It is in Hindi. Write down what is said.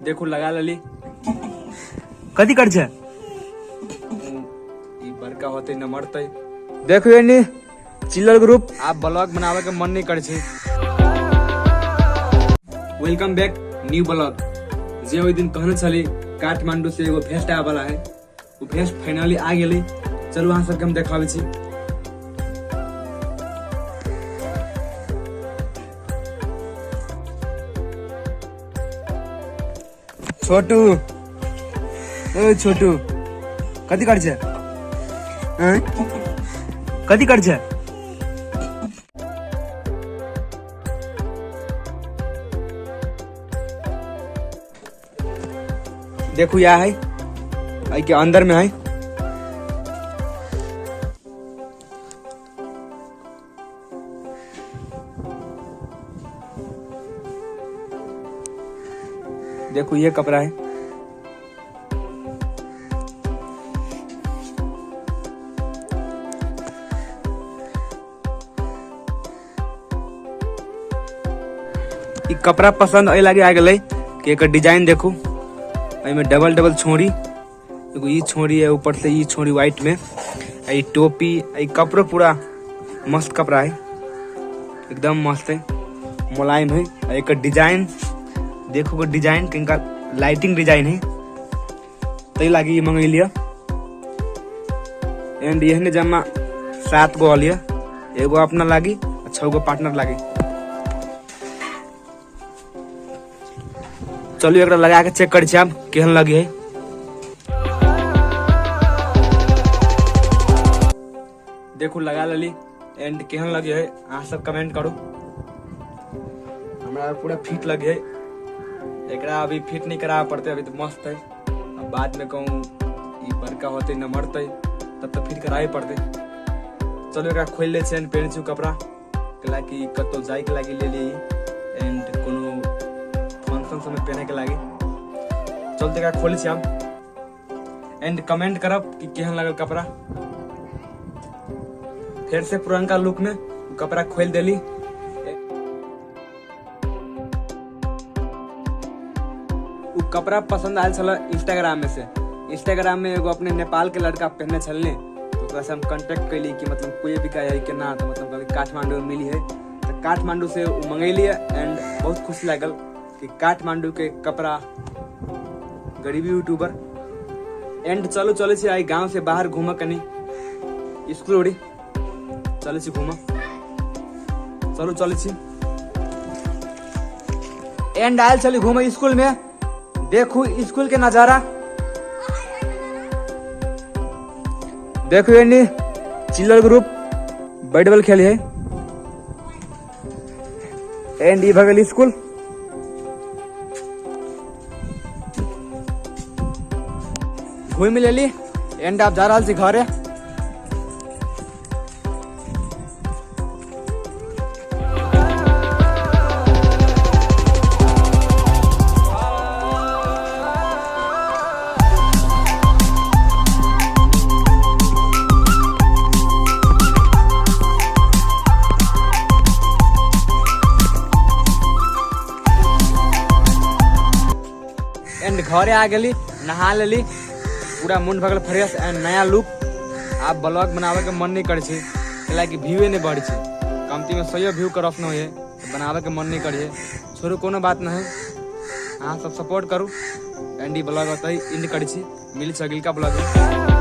देखो लगा लली कथी कर छे बड़का होते न मरते। देखो यानी चिल्लर ग्रुप आप ब्लॉग बनावे के मन नहीं करे छे। Welcome back new blog. जे ओइ दिन कहने छली काठमांडू से एगो भेस्ट आवे वाला है, वो भेस्ट फाइनली आ गेली। चलो अहाँ सबके हम देखाबै छी। छोटू ओ छोटू कथी कर छे कथी कर छे देखो या है आई के अंदर में है। देखो ये कपड़ा है। ई कपड़ा पसंद आई लगे आ गए कि एक डिजाइन देखो में डबल डबल छोरी, एगो ई छोरी है ऊपर से ई छोरी व्हाइट में, आई टोपी आई कपड़ा पूरा मस्त कपड़ा है, एकदम मस्त है, मुलायम है। एक डिजाइन देखो को डिजाइन किनका लाइटिंग डिजाइन है तई लागी मंगाई लिया। एंड यह जमा 7 गो लिया, एगो अपना लागी 6 गो पार्टनर लागी। चलो एक लगा के चेक कर केहन लगे है। देखो लगा लली एंड केहन लगे है आप सब कमेंट करो। हमरा पूरा फिट लगे है, एकरा अभी फिट नहीं करा पड़ते, अभी तो मस्त है। अब बाद में कहूँ बड़का होते न मरते तब तो फिट कराए पड़ते। चलो एकरा खोल ले एंड पहन छी कपड़ा कला कि कतो जाए के लागी ले ली एंड कोनो फंक्शन सब में पहने के लागी। चलते एकरा खोल छी हम एंड कमेंट करब कि केहन लगल कपड़ा। फिर से पुरानका लुक में कपड़ा खोल देली। कपड़ा पसंद आयल छल इंस्टाग्राम में से। इंस्टाग्राम में एगो अपने नेपाल के लड़का पहनने छलने तो ओकरा से हम कांटेक्ट कैली कि मतलब कोई भी है कि ना, तो मतलब कभी काठमांडू में मिली है तो काठमांडू से मंगेली एंड बहुत खुशी लागल कि काठमांडू के कपड़ा गरीबी यूट्यूबर। एंड चलो चले छी आई गांव से बाहर घूम कनी स्कूल ओड़ी चले छी घूम। चलो चले छी एंड आयल चली घूम स्कूल में। देखो स्कूल के नजारा देखो यानी चिल्लर ग्रुप बैट बॉल खेली है एंड ये भगल स्कूल। घूम लेली एंड आप जा रहा छी घरे। एंड घरे आ गली, नहा लेली, पूरा मुंड भगल फ्रेश एंड नया लुक। आप ब्लॉग बनावे के मन नहीं करे छे कि व्यूए नहीं बढ़े छे, कमती में 100 व्यू क्रॉस न होए तो बनावे के मन नहीं करे। छोड़ो कोनो बात नहीं, अहाँ सब सपोर्ट करू एंड ब्लॉग होता है इंड करे छी। मिली अगिलका ब्लॉग में।